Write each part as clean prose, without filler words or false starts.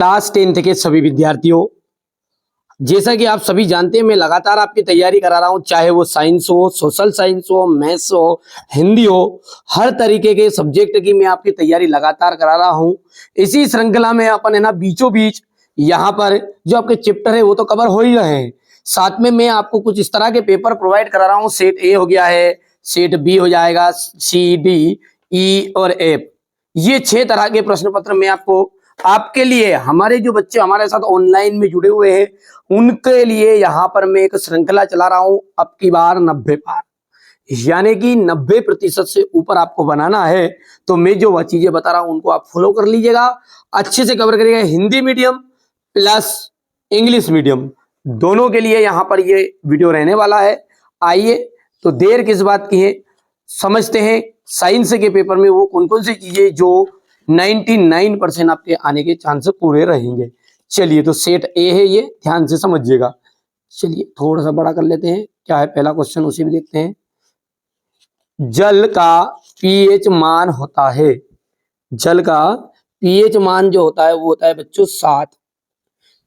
Class 10th के सभी विद्यार्थियों, जैसा कि आप सभी जानते हैं मैं लगातार आपकी तैयारी करा रहा हूं, चाहे वो साइंस हो, सोशल साइंस हो, मैथ्स हो, हिंदी हो, हर तरीके के सब्जेक्ट की मैं आपकी तैयारी लगातार करा रहा हूं। इसी श्रृंखला में अपन है ना बीचों बीच यहाँ पर जो आपके चैप्टर है वो तो कवर हो ही रहे हैं, साथ में मैं आपको कुछ इस तरह के पेपर प्रोवाइड करा रहा हूँ। सेट ए हो गया है, सेट बी हो जाएगा, सी, डी, ई और एफ, ये 6 तरह के प्रश्न पत्र मैं आपको आपके लिए, हमारे जो बच्चे हमारे साथ ऑनलाइन में जुड़े हुए हैं उनके लिए यहाँ पर मैं एक श्रृंखला चला रहा हूं। अब की बार 90 पार, यानी कि 90% से ऊपर आपको बनाना है। तो मैं जो वह चीजें बता रहा हूं उनको आप फॉलो कर लीजिएगा, अच्छे से कवर करिएगा। Hindi medium plus English medium दोनों के लिए यहाँ पर ये वीडियो रहने वाला है। आइए तो देर किस बात की है, समझते हैं साइंस के पेपर में वो कौन कौन सी चीजें जो 99% आपके आने के चांसेस पूरे रहेंगे। चलिए तो सेट ए है, ये ध्यान से समझिएगा। चलिए थोड़ा सा बड़ा कर लेते हैं, क्या है पहला क्वेश्चन उसे भी देखते हैं। जल का पीएच मान होता है, जल का पीएच मान जो होता है वो होता है बच्चों 7,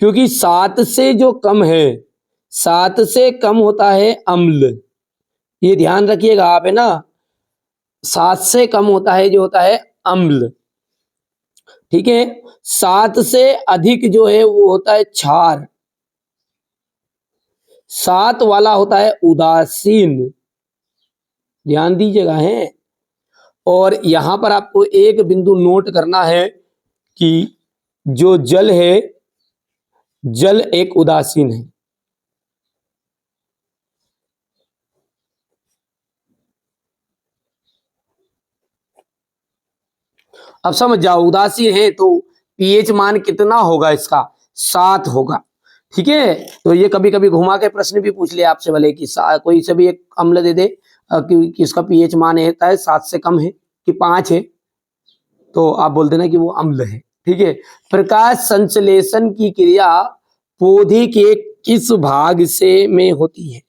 क्योंकि 7 से जो कम है, 7 से कम होता है अम्ल। ये ध्यान रखिएगा आप, है ना, 7 से कम होता है जो होता है अम्ल, ठीक है। 7 से अधिक जो है वो होता है क्षार, 7 वाला होता है उदासीन, ध्यान दीजिएगा है। और यहां पर आपको एक बिंदु नोट करना है कि जो जल है, जल एक उदासीन है। अब समझ जाओ, उदासीन है तो पीएच मान कितना होगा इसका, 7 होगा, ठीक है। तो ये कभी कभी घुमा के प्रश्न भी पूछ ले आपसे, भले कि कोई से भी एक अम्ल दे दे कि इसका पीएच मान रहता है 7 से कम है कि 5 है, तो आप बोल देना कि वो अम्ल है, ठीक है। प्रकाश संश्लेषण की क्रिया पौधे के किस भाग से में होती है?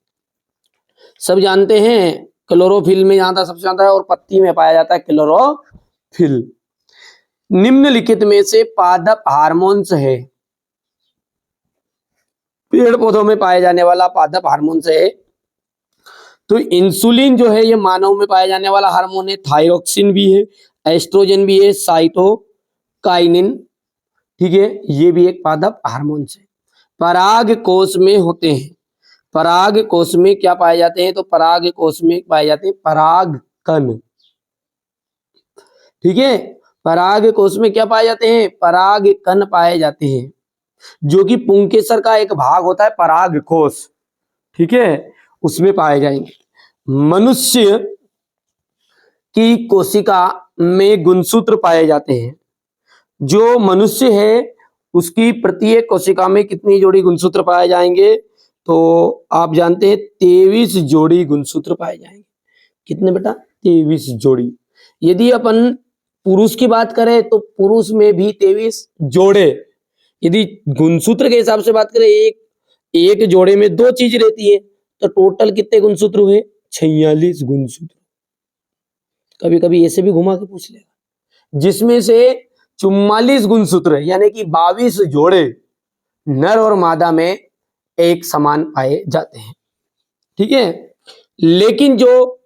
सब जानते हैं क्लोरोफिल में ज्यादा सबसे ज्यादा है और पत्ती में पाया जाता है क्लोरोफिल। निम्नलिखित में से पादप हार्मोन्स है, पेड़ पौधों में पाए जाने वाला पादप हार्मोन्स है। तो इंसुलिन जो है ये मानव में पाया जाने वाला हार्मोन है, थायरोक्सिन भी है, एस्ट्रोजन भी है, साइटोकाइनिन, ठीक है, ये भी एक पादप हार्मोन है। पराग कोश में होते हैं, पराग कोश में क्या पाए जाते हैं? तो पराग कोश में पाए जाते हैं पराग कण, ठीक है। पराग कोश में क्या पाए जाते हैं? पराग कण पाए जाते हैं, जो कि पुंकेसर का एक भाग होता है पराग कोश, ठीक है, उसमें पाए जाएंगे। मनुष्य की कोशिका में गुणसूत्र पाए जाते हैं, जो मनुष्य है उसकी प्रत्येक कोशिका में कितनी जोड़ी गुणसूत्र पाए जाएंगे? तो आप जानते हैं 23 जोड़ी गुणसूत्र पाए जाएंगे। कितने बेटा? 23 जोड़ी। यदि अपन पुरुष की बात करें तो पुरुष में भी 23 जोड़े। यदि गुणसूत्र के हिसाब से बात करें, एक जोड़े में 2 चीज रहती है, तो टोटल कितने गुणसूत्र हुए? 46 गुणसूत्र। कभी कभी ऐसे भी घुमा के पूछ लेगा, जिसमें से 44 गुणसूत्र यानी कि 22 जोड़े नर और मादा में एक समान पाए जाते हैं, ठीक है। लेकिन जो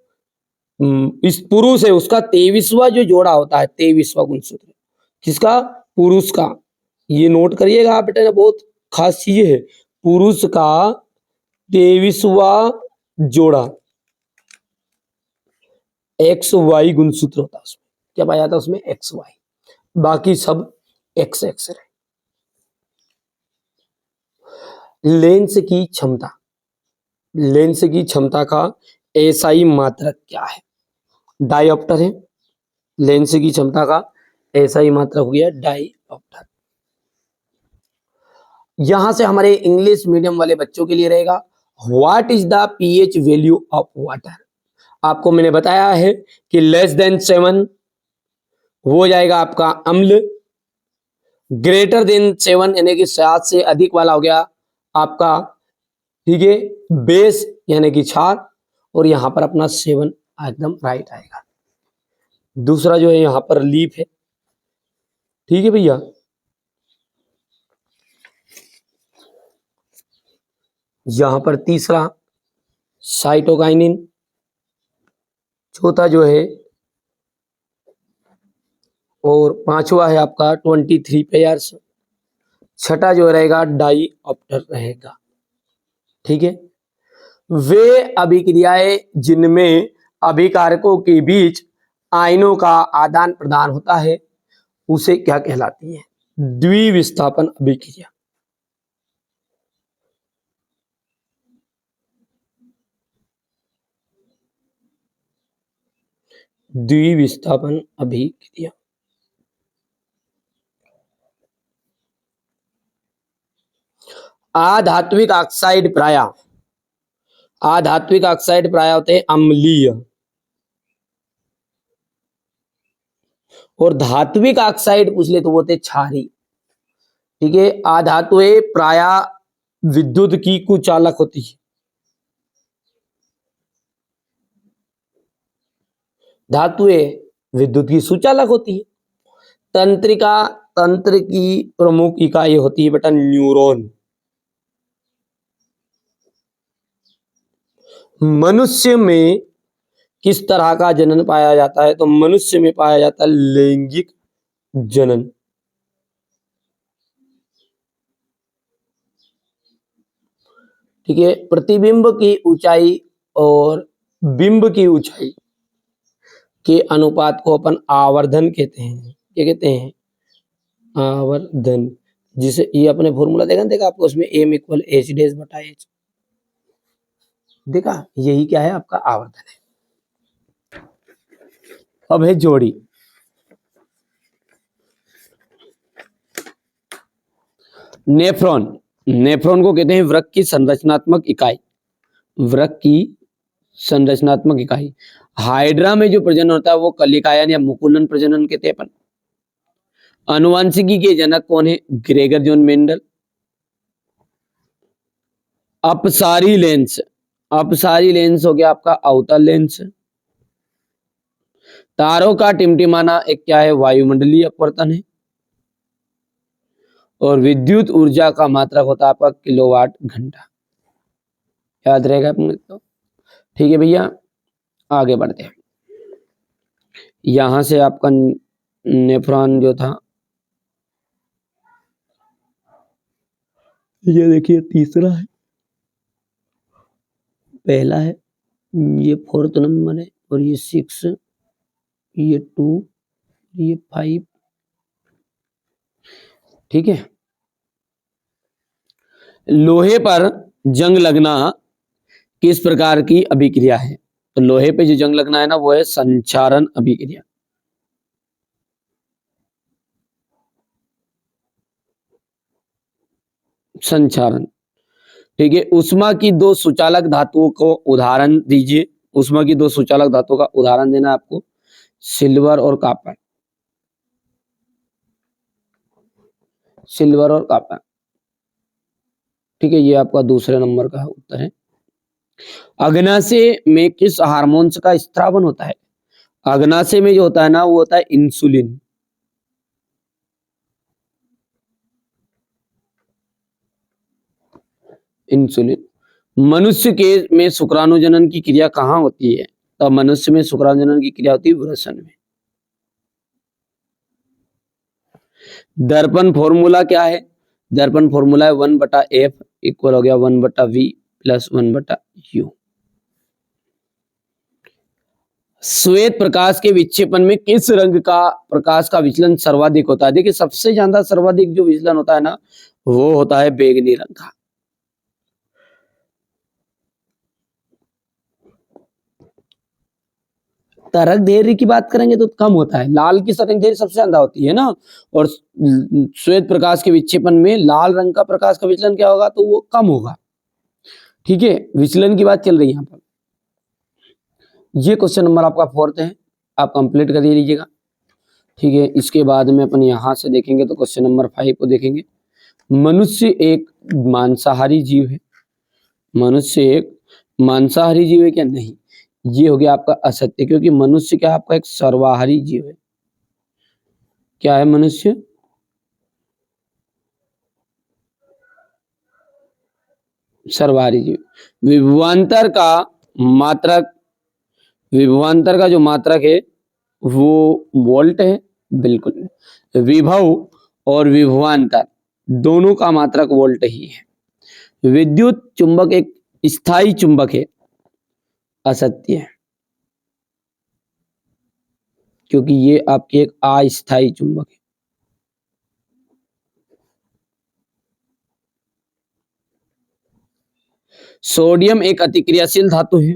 इस पुरुष है उसका 23वां जो जोड़ा होता है, 23वां गुणसूत्र किसका? पुरुष का। ये नोट करिएगा आप बेटा, बहुत खास चीज है। पुरुष का 23वां जोड़ा एक्स वाई गुणसूत्र होता है, उसमें क्या पाया जाता है? उसमें एक्स वाई, बाकी सब एक्स एक्स है। लेंस की क्षमता, लेंस की क्षमता का एसआई मात्रक क्या है? डायोप्टर है, लेंस की क्षमता का एसआई मात्रक हो गया डायोप्टर। यहां से हमारे इंग्लिश मीडियम वाले बच्चों के लिए रहेगा, what is the pH value of water? आपको मैंने बताया है कि लेस देन 7 हो जाएगा आपका अम्ल, ग्रेटर देन 7 यानी कि 7 से अधिक वाला हो गया आपका, ठीक है, बेस यानी कि क्षार, और यहां पर अपना 7 एकदम राइट आएगा। दूसरा जो है यहां पर लीफ है, ठीक है भैया। यहां पर तीसरा साइटोकाइनिन, चौथा जो है और पांचवा है आपका 23 पेयर्स, छठा जो रहेगा डाईऑप्टर रहेगा। ठीक है, वे अभिक्रियाएं जिनमें अभिकारकों के बीच आयनों का आदान प्रदान होता है उसे क्या कहलाती है? द्विविस्थापन अभिक्रिया। द्विविस्थापन अभिक्रिया। अधात्विक ऑक्साइड प्राय होते हैं अम्लीय, और धात्विक ऑक्साइड पूछ ले तो वो होते क्षारी। ठीक है, अधातुएं प्राय विद्युत की कुचालक होती है, धातुएं विद्युत की सुचालक होती है। तंत्र की प्रमुख इकाई होती है बेटा न्यूरॉन। मनुष्य में किस तरह का जनन पाया जाता है? तो मनुष्य में पाया जाता है लैंगिक जनन। ठीक है, प्रतिबिंब की ऊंचाई और बिंब की ऊंचाई के अनुपात को अपन आवर्धन कहते हैं। क्या कहते हैं? आवर्धन। जिसे ये अपने फॉर्मूला देखा आपको, उसमें m इक्वल एच डैश बटा एच, देखा, यही क्या है आपका आवर्धन है। अब है जोड़ी। नेफ्रॉन, नेफ्रॉन को कहते हैं वृक्क की संरचनात्मक इकाई, वृक्क की संरचनात्मक इकाई। हाइड्रा में जो प्रजनन होता है वो कलिकायन या मुकुलन प्रजनन कहते हैं अपन। अनुवांशिकी के जनक कौन है? Gregor John Mendel. अपसारी लेंस, अपसारी लेंस हो गया आपका अवतल लेंस। तारों का टिमटिमाना एक क्या है? वायुमंडलीय अपवर्तन है। और विद्युत ऊर्जा का मात्रक होता है आपका किलोवाट घंटा। याद रहेगा अपने तो। ठीक है भैया, आगे बढ़ते हैं। यहां से आपका नेफ्रॉन जो था, ये देखिए तीसरा है, पहला है, ये 4th नंबर है, और ये 6, ये 2, ये 5। ठीक है, लोहे पर जंग लगना किस प्रकार की अभिक्रिया है? तो लोहे पे जो जंग लगना है ना वो है संचारण अभिक्रिया। संचारण। ठीक है, उष्मा की दो सुचालक धातुओं को उदाहरण दीजिए। उष्मा की दो सुचालक धातुओं का उदाहरण देना आपको, सिल्वर और कॉपर। सिल्वर और कॉपर। ठीक है, ये आपका दूसरे नंबर का उत्तर है। अग्नाशय में किस हार्मोन्स का स्त्रावन होता है? अग्नाशय में जो होता है ना वो होता है इंसुलिन। इंसुलिन। मनुष्य के में शुक्राणु जनन की क्रिया कहाँ होती है? तो मनुष्य में शुक्राणु जनन की क्रिया होती है वृषण में। दर्पण फॉर्मूला क्या है? दर्पण फॉर्मूला है 1/f इक्वल हो गया 1/v प्लस 1/u। श्वेत प्रकाश के विक्षेपण में किस रंग का प्रकाश का विचलन सर्वाधिक होता है? देखिए सबसे ज्यादा सर्वाधिक जो विचलन होता है ना वो होता है बैंगनी रंग का। तरंग दैर्ध्य की बात करेंगे तो कम होता है, लाल की तरंग दैर्ध्य सबसे ज्यादा होती है ना, और श्वेत प्रकाश के विक्षेपण में लाल रंग का प्रकाश का विचलन क्या होगा? तो वो कम होगा। ठीक है, विचलन की बात चल रही है यहाँ पर। ये क्वेश्चन नंबर आपका 4th है, आप कंप्लीट कर लीजिएगा। ठीक है, इसके बाद में अपन यहां से देखेंगे तो क्वेश्चन नंबर 5 को देखेंगे। मनुष्य एक मांसाहारी जीव है। मनुष्य एक मांसाहारी जीव है क्या? नहीं, ये हो गया आपका असत्य, क्योंकि मनुष्य क्या आपका एक सर्वाहारी जीव है। क्या है मनुष्य? सर्वहारी जीव। विभवांतर का मात्रक, विभवांतर का जो मात्रक है वो वोल्ट है, बिल्कुल। विभव और विभवांतर दोनों का मात्रक वोल्ट ही है। विद्युत चुंबक एक स्थायी चुंबक है, असत्य है, क्योंकि ये आपके एक अस्थायी चुंबक है। सोडियम एक अतिक्रियाशील धातु है,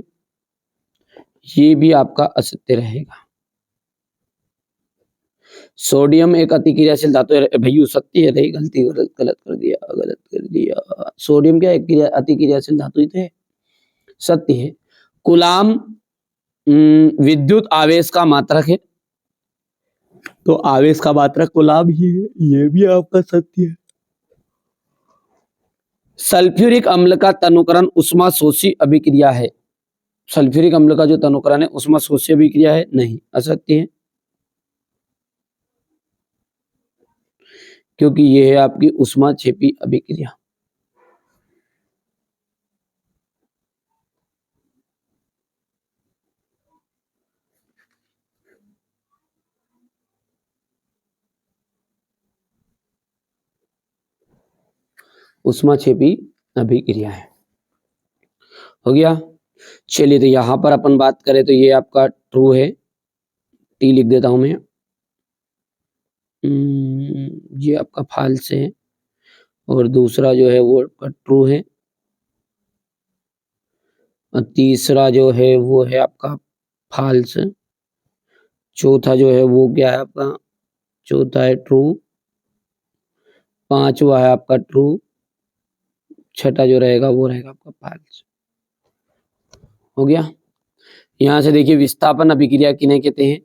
ये भी आपका असत्य रहेगा। सोडियम एक अतिक्रियाशील धातु है, भैया सत्य है, रही गलती, गलत कर दिया, गलत कर दिया। सोडियम क्या एक अतिक्रियाशील धातु ही तो है, सत्य है। कूलाम विद्युत आवेश का मात्रक है, तो आवेश का मात्रक कूलाम ही है, ये भी आपका सत्य है। सल्फ्यूरिक अम्ल का तनुकरण उष्माशोषी अभिक्रिया है, सल्फ्यूरिक अम्ल का जो तनुकरण है उष्माशोषी अभिक्रिया है, नहीं, असत्य है, क्योंकि यह है आपकी उष्माक्षेपी अभिक्रिया। उष्माक्षेपी अभिक्रिया है, हो गया। चलिए, तो यहां पर अपन बात करें तो ये आपका ट्रू है, टी लिख देता हूं मैं। ये आपका फाल्स है, और दूसरा जो है वो आपका ट्रू है, और तीसरा जो है वो है आपका फाल्स। चौथा जो है वो क्या है आपका, चौथा है ट्रू, पांचवा है आपका ट्रू, छठा जो रहेगा वो रहेगा आपका फाल्स, हो गया। यहां से देखिए विस्थापन अभिक्रिया किन्हें कहते हैं,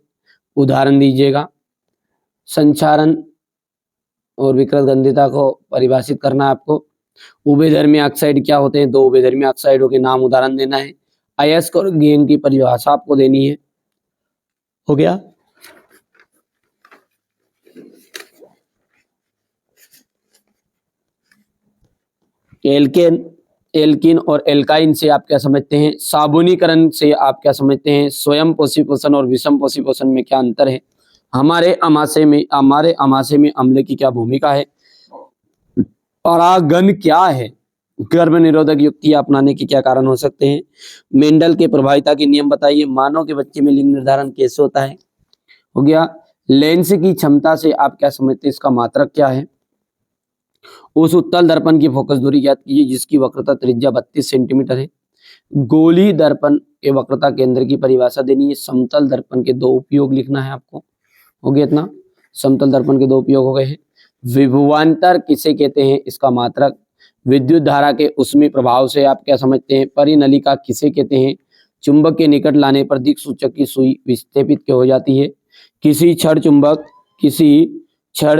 उदाहरण दीजिएगा। संचारण और विकृत गंधिता को परिभाषित करना है आपको। उभयधर्मी ऑक्साइड क्या होते हैं, दो उभयधर्मी ऑक्साइडों के नाम उदाहरण देना है। अयस्क और गेन की परिभाषा आपको देनी है, हो गया। एल्केन, एल्किन और एल्काइन से आप क्या समझते हैं, साबुनीकरण से आप क्या समझते हैं, स्वयं पोषी और विषम पोषी में क्या अंतर है, हमारे अमाशय में अम्ल की क्या भूमिका है, परागन क्या है, गर्भ निरोधक युक्तियां अपनाने के क्या कारण हो सकते हैं, मेंडल के प्रभाविता के नियम बताइए, मानव के बच्चे में लिंग निर्धारण कैसे होता है, हो गया। लेंस की क्षमता से आप क्या समझते हैं, इसका मात्रक क्या है। उस उत्तल दर्पण की फोकस दूरी ज्ञात कीजिए जिसकी वक्रता त्रिज्या 32 सेंटीमीटर है। गोली दर्पण के वक्रता केंद्र की परिभाषा देनी है। समतल दर्पण के दो उपयोग लिखना है आपको, हो गया इतना। समतल दर्पण के दो उपयोग हो गए हैं। विभवांतर किसे कहते हैं, इसका मात्रक। विद्युत धारा के उष्मीय प्रभाव से आप क्या समझते हैं, परिनलिका किसे कहते हैं, चुंबक के निकट लाने पर दिक्सूचक की सुई विस्थेपित क्यों हो जाती है। किसी क्षण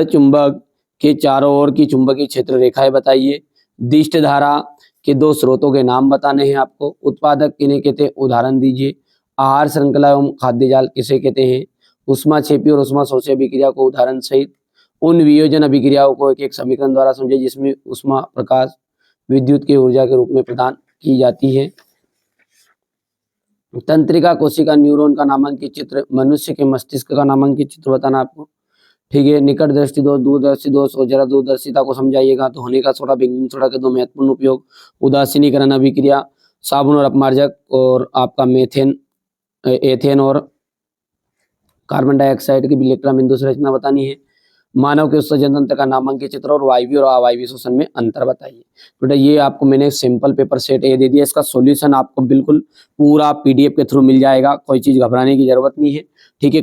चुंबक के चारों ओर की चुंबकीय क्षेत्र रेखाएं बताइए। दिष्ट धारा के दो स्रोतों के नाम बताने हैं आपको। उत्पादक किन्हें कहते हैं, उदाहरण दीजिए। आहार श्रृंखला एवं खाद्य जाल किसे कहते हैं। उष्माक्षेपी और उष्माशोषी अभिक्रिया को उदाहरण सहित उन वियोजन अभिक्रियाओं को एक एक समीकरण द्वारा समझे जिसमें उष्मा प्रकाश विद्युत की ऊर्जा के रूप में प्रदान की जाती है। तंत्रिका कोशिका न्यूरॉन का नामांकित चित्र, मनुष्य के मस्तिष्क का नामांकित चित्र बताना आपको, ठीक है। निकट दृष्टि दोष, दूरदर्शी दोष और जरा दूरदर्शिता को समझाइएगा। तो होने का सोडा, बेकिंग सोडा के दो महत्वपूर्ण उपयोग। उदासीनीकरण अभिक्रिया, साबुन और अपमार्जक, और आपका मेथेन, एथेन और कार्बन डाइऑक्साइड की इलेक्ट्रॉन बिंदु संरचना बतानी है। मानव के उत्सर्जन तंत्र का नामांकित चित्र और वायवीय और अवायवीय श्वसन में अंतर बताइए। बेटा ये आपको मैंने सिंपल पेपर सेट ए दे दिया, इसका सॉल्यूशन आपको बिल्कुल पूरा पीडीएफ के थ्रू मिल जाएगा, कोई चीज घबराने की जरूरत नहीं है, ठीक है।